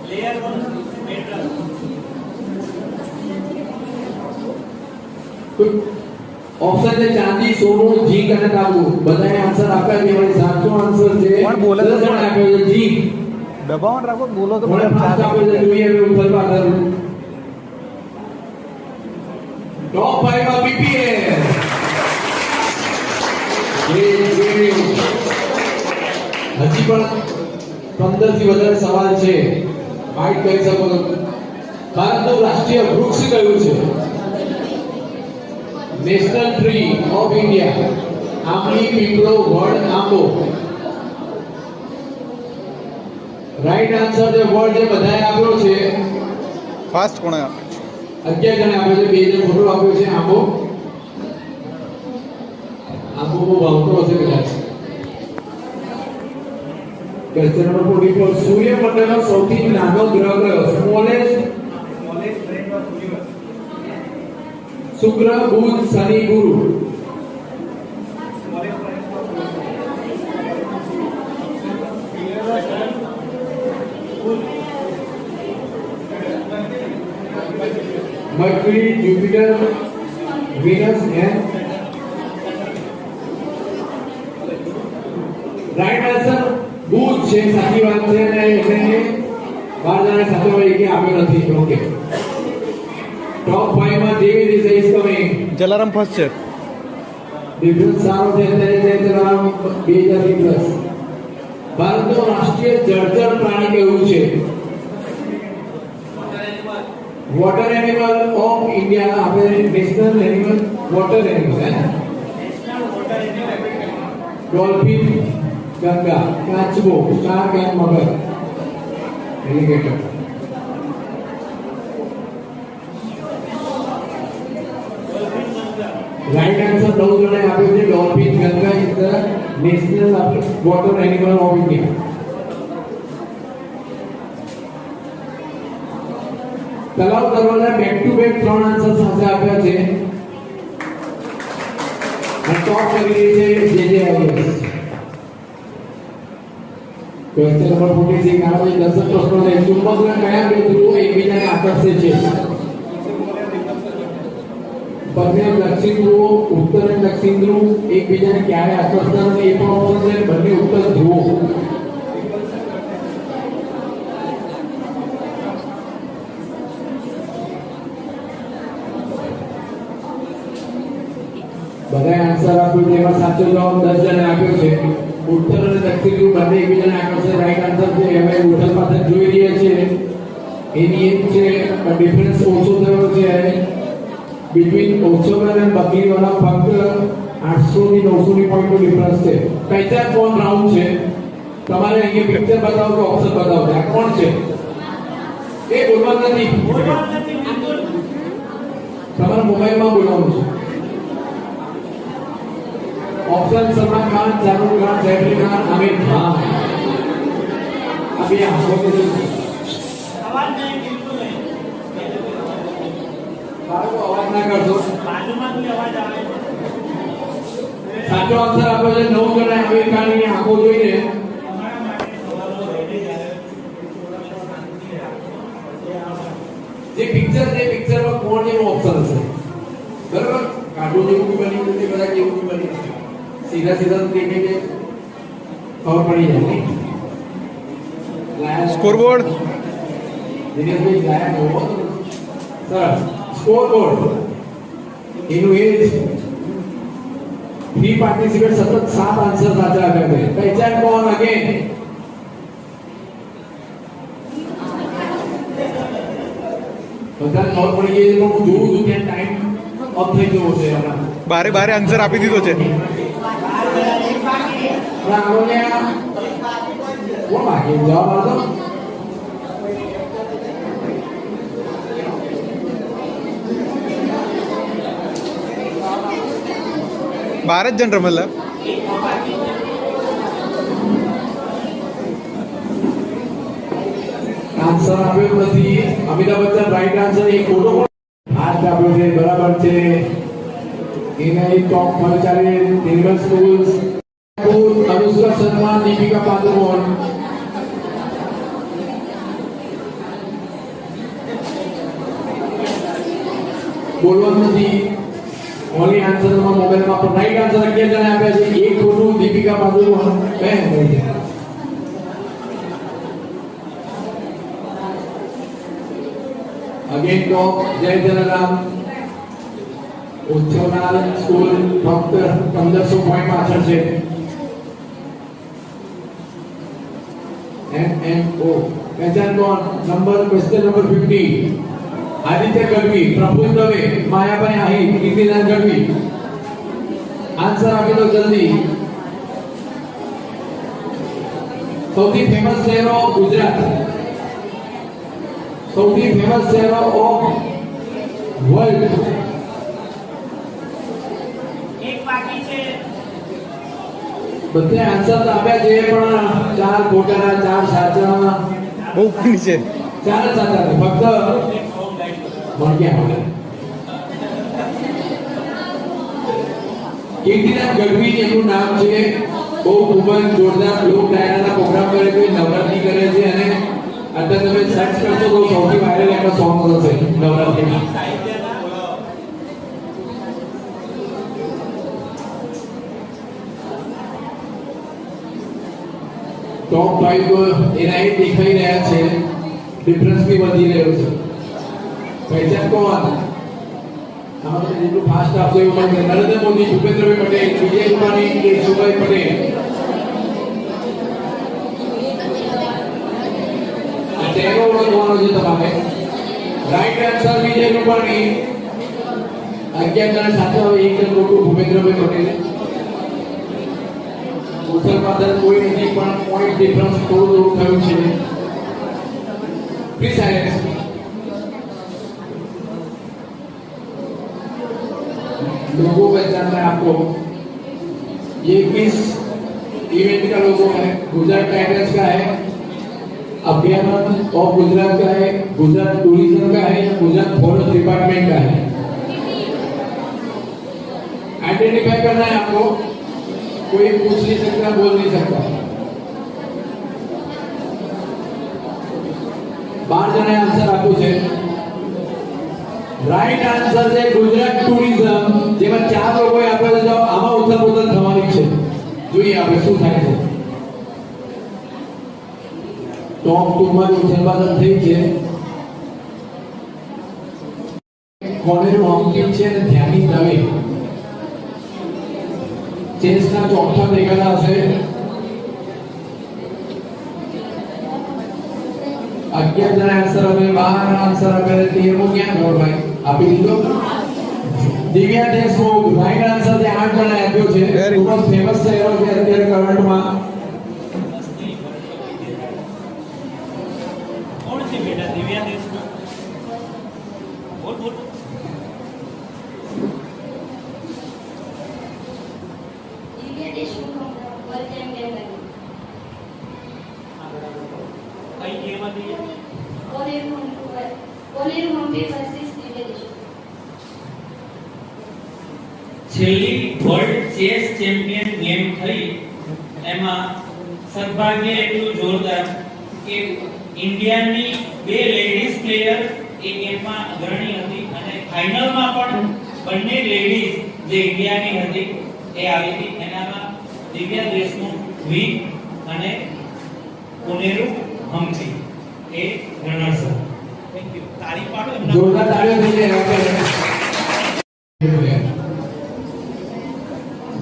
Layer 1 metal. ઓપ્શન છે ચાંદી, સોનું, ઝીંક અને તાંબુ. બધાએ આન્સર આપ્યા છે. ભાઈ સાચો આન્સર છે કોણ બોલે છે? કોણ આપ્યો છે? ઝીંક. દબાવણ રાખો, બોલો તો કોણે ફાસ્ટ આપ્યો છે? જોઈએ હવે ઉથલ પાથલ. टॉप 5 માં બીપીએસ. હજી પણ 15 થી વધારે સવાલ છે. ફાઇટ કરી શકો છો. ભારતનું રાષ્ટ્રીય વૃક્ષ કયું છે? National tree of India. આંબલી, પીપળો, વડ, આંબો. રાઈટ આન્સર જે વડ જે બધાએ આપ્યો છે. ફાસ્ટ કોણે? 11 જણે આપ્યો છે. 2 જણ ફોટો આપ્યો છે. આંબો. આંબો બહુ ભાવતો હશે કદાચ. ક્વેશ્ચન નંબર 44 સૂર્યમંડળનો સૌથી નાનો ગ્રહ કયો? સ્મોલેસ્ટ શુક્ર, બુધ, શનિ, ગુરુ. Mercury, Jupiter, Venus and right answer બુધ છે. સાચી વાત છે ને એને 12 જણા સાચો કે આપ્યો નથી. ઓકે, ટોપ 5 માં જેવી રીતે ઇઝ કમિંગ. જલારામ ફર્સ્ટ છે. ડિફરન્સ સારો છે એટલે જલારામ 2000 પ્લસ. ભારતનું રાષ્ટ્રીય જળચર પ્રાણી કયું છે? वॉटर एनिमल ऑफ इंडिया આપણે નેશનલ એનિમલ વોટર એનિમલ હે ડોલ્ફિન, ગંગા, કાચબો, શાર્ક એન્ડ મગર, એલિગેટર. રાઈટ આન્સર 9 જણે આપ્યો છે. Dolphin, Ganga is the national water animal of India. તલાવ દરવાજા બેક ટુ બેક 3 આન્સર સાથે આપ્યા છે. ટોપ કરી રહી છે JJIS. ક્વેશ્ચન નંબર 46 આનો 10 પ્રશ્નો છે. ચુંબકના કયા બે ધ્રુવો એકબીજાને આકર્ષે છે? બંને દક્ષિણ ધ્રુવો, ઉત્તર અને દક્ષિણ ધ્રુવ એકબીજાને ક્યારે આકર્ષતા નથી એ પણ ઓપ્શન છે. બંને ઉત્તર ધ્રુવો. બધા આન્સર આપ્યો છે. એમાં સાચો જવાબ 10 જણે આપ્યો છે. ઉત્તર અને દક્ષિણ ધ્રુવ બંને એકબીજાને આકર્ષે. રાઈટ આન્સર છે. હવે ઉત્તર પાસે જોઈ રહ્યા છે એની એક છે ડિફરન્સ ઓછો થયો છે. બિટવીન ઓક્સોબર અને બકરીવાળા ફક્ત 800 થી 900 ની પોઈન્ટનો ડિફરન્સ છે. પહેચાન કોણ રાઉન્ડ છે? તમારે અહીંયા પિક્ચર બતાવો કે ઓપ્શન બતાવો. આ કોણ છે? એ બોલવાનું નથી. તમારા મોબાઈલમાં બોલવાનું છે. ऑप्शन सलमान खान, शाहरुख खान, सैफ अली खान, आमिर खान. अभी आपको आवाज नहीं, बिल्कुल नहीं. बार को आवाज ना कर दो. बाजूમાં કોઈ અવાજ આવે સાચો આન્સર આપ્યો છે 9 જણા. આમિર ખાન ની આંખો જોઈને તમારા માટે સવાલો રહેશે જ્યારે જે પિક્ચર છે પિક્ચરમાં કોણ જેનો ઓપ્શન છે બરાબર. કાર્ટૂન જેવું બી બની છે, બધા કેવું બી બની છે. सीधा सीधा देखे के खबर पड़ी जाए. સ્કોરબોર્ડ दिनेश भाई लाया हो सर. स्कोरबोर्ड इनु एज 3 पार्टिसिपेट सतत 7 आंसर साचा आप्યા છે. પહેચાન કોણ અગेन? બધા નોટ પડી ગઈ છે. હું જોઉં છું કે ટાઈમ અપ થઈ ગયો છે. હમણાં બારે બારે આન્સર આપી દીધો છે. કોણ બાકી જવાબ આપો? બાર જ જણ રમેલા. આન્સર આપ્યો નથી. Amitabh Bachchan right answer. એક ખોટો હાથ આપ્યો છે. બરાબર છે. એને ટોપ પર ચાલે નિર્મલ સ્કૂલ્સ, અનુષ્કા શર્મા, દીપિકા પાદુકોણ. બોલવાનું નથી. ઓનલી આન્સર તમારા મોબાઈલમાં પણ રાઈટ આન્સર 11 જણા આપ્યા છે. એક ખોટું. દીપિકા પાદુકોણ બેન હોય છે. અગેન ટોપ જય જલારામ. ઉચ્ચવનાલ સ્કૂલ ફક્ત 1500 પોઈન્ટ પાછળ છે. MNO પહેચાન કોણ? Number question number 50. Aditya Gadhvi, Praful Dave, Mayabhai Ahir, Kirtidan Gadhvi. Answer આપી દો જલ્દી. સૌથી ફેમસ શહેરો ગુજરાત. સૌથી ફેમસ શહેરો ઓફ વર્લ્ડ. એક બાકી છે બધે આન્સર તો આપ્યા છે પણ 4 ખોટા 4 સાચા બહુ નીચે 4 જ સાચા છે ફક્ત મળ્યા કીર્તિનાથ ગઢવી એનું નામ છે બહુ ખૂબ જ જોરદાર લોક ડાયરાના પ્રોગ્રામ કરે છે નવરાત્રી કરે છે અને અત્યારે તમે સર્ચ કરશો તો સૌથી વાયરલ એનો સોંગ હશે નવરાત્રીમાં ટોપ 5 એના એ દેખાઈ રહ્યા છે ડિફરન્સ બી વધી રહ્યો છે પહેચાન કોણ આમાં તો જેટલું ફાસ્ટ આપશે એવું મળશે નરેન્દ્ર મોદી ભૂપેન્દ્રભાઈ પટેલ વિજય રૂપાણી કેશુભાઈ પટેલ આ તેનો ઓળખવાનો છે તમારે રાઈટ આન્સર વિજય રૂપાણી 11 જણા સાચા હોય એક જણ ખોટું ભૂપેન્દ્રભાઈ પટેલ ઉત્તરપાદન કોઈ નથી પણ પોઈન્ટ ડિફરન્સ થોડું થયું છે પ્લીઝ સાયલેન્સ लोगो पहचानना है आपको ये किस इवेंट का लोगो है गुजरात टाइगर्स का है अभ्यारण और गुजरात का है गुजरात टूरिज्म का है या गुजरात फॉरेस्ट डिपार्टमेंट का है आइडेंटिफाई करना है आपको कोई पूछ नहीं सकता बोल नहीं सकता 12 जने आंसर आपको છે રાઈટ આન્સર છે ગુજરાત ટુરિઝમ જેમાં 4 લોકોએ આપણે તો આમાં ઉથલપુથલ થવાની છે જોઈએ આપણે શું થાય છે ટોપ 2 માં ઉથલપાથલ થઈ છે કોનેનું અંકિત છે ને ધ્યાની દવે ચેસના ચોથા દેખાતા હશે 11 જણા આન્સર આપે 12 આન્સર આપે 13 ક્યાં ગયો ભાઈ આપી દીધો દિવ્યા દેશમુખ રાઈટ આન્સર જે 8 જણા આપ્યો છે ખૂબ જ ફેમસ છે એવો છે અત્યારે કરંટમાં કોણ છે બેટા દિવ્યા દેશમુખ બોલ બોલ દિવ્યા દેશમુખ વર્લ્ડ ચેમ્પિયન બની કઈ ગેમ હતી કોનેરુ હમ્પી વર્સિસ દિવ્યા દેશમુખ છેલ્લી વર્લ્ડ ચેસ ચેમ્પિયન ગેમ થઈ એમાં સદભાગ્ય એટલું જોરદાર કે ઇન્ડિયાની 2 લેડીઝ પ્લેયર એ ગેમમાં અગ્રણી હતી અને ફાઇનલમાં પણ બંને લેડીઝ જે ઇન્ડિયાની હતી એ આવી હતી એનામાં દિવ્યા દેશમુખ વિન અને કોનેરુ હમ્પી એ રનર્સ હતા થેન્ક યુ તાળી પાડો એમના જોરદાર તાળીઓ થઈ જાય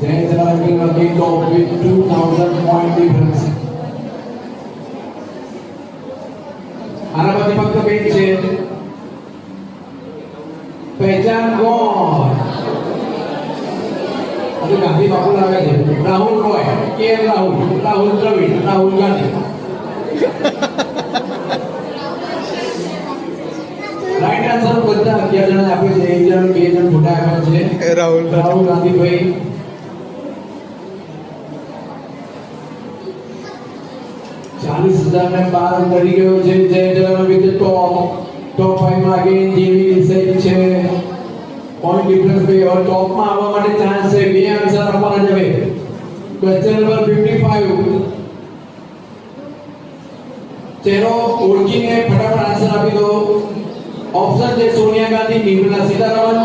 જય Jalal will be top with 2000 point difference આના પછી ફક્ત બેન છે પહેચાન કોણ આજે ગાંધી બાપુ લાવે છે રાહુલ રોય કે રાહુલ દ્રવિડ રાહુલ ગાંધી રાઈટ આન્સર બધા 11 જણા આપે છે 1 જણ 2 જણ ખોટા આપ્યા છે રાહુલ ગાંધીભાઈ 40,000 ને પાર કરી ગયો છે જય જલાલ વિથ ટોપ 5 માં અગેન જેવી રિસર્ચ છે પોઈન્ટ ડિફરન્સ બે और ટોપ માં આવવા માટે ચાન્સ છે બે આન્સર આપવાના છે હવે ક્વેશ્ચન નંબર 55 ચહેરો ઓળખીને ફટાફટ આન્સર આપી દો ऑप्शन છે સોનિયા ગાંધી નિર્મલા સીતારામન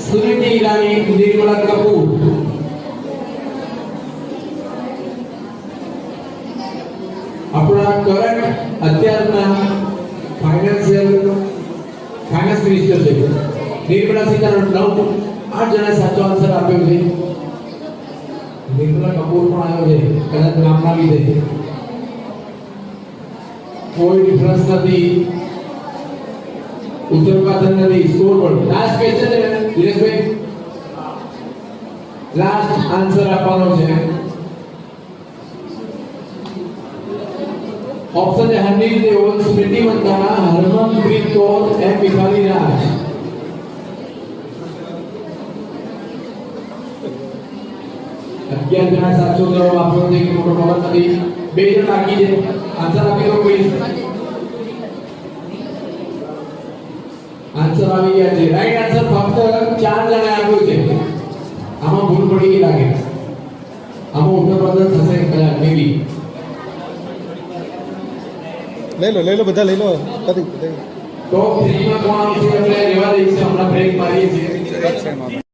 સ્મૃતિ ઈરાની નિર્મલા કપૂર આપણા કરંટ અત્યારના ફાઇનાન્સ મિનિસ્ટર છે નિર્મલા સીતારામન 8 જણા સાચો આન્સર આપ્યો છે નિર્મલા કપૂર પણ આવ્યો છે કદાચ નામના લીધે કોઈ ડિફરન્સ નથી ઉત્તરપાદન નથી સ્કોર બોર્ડ લાસ્ટ ક્વેશ્ચન છે દિનેશભાઈ લાસ્ટ આન્સર આપવાનો છે ऑप्शन है हरनीत देओल स्मृति मंदाना हरमनप्रीत कौर एम मिताली राज 11 જણા સાચો જવાબ આપ્યો છે કે મોટો પ્રોબ્લેમ નથી. 2 જણ બાકી છે. આન્સર આપી દો કોઈ. આન્સર આવી ગયા છે. રાઈટ આન્સર ફક્ત 4 જણાએ આપ્યો છે. આમાં ભૂલ પડી ગઈ લાગે. આમાં ઉત્તર પ્રદેશ થશે કદાચ મેબી. લઈ લો બધા લઈ લો. ટોપ 3 માં કોણ આવશે એટલે રેવા દઈશું. હમણાં બ્રેક મારીએ છીએ.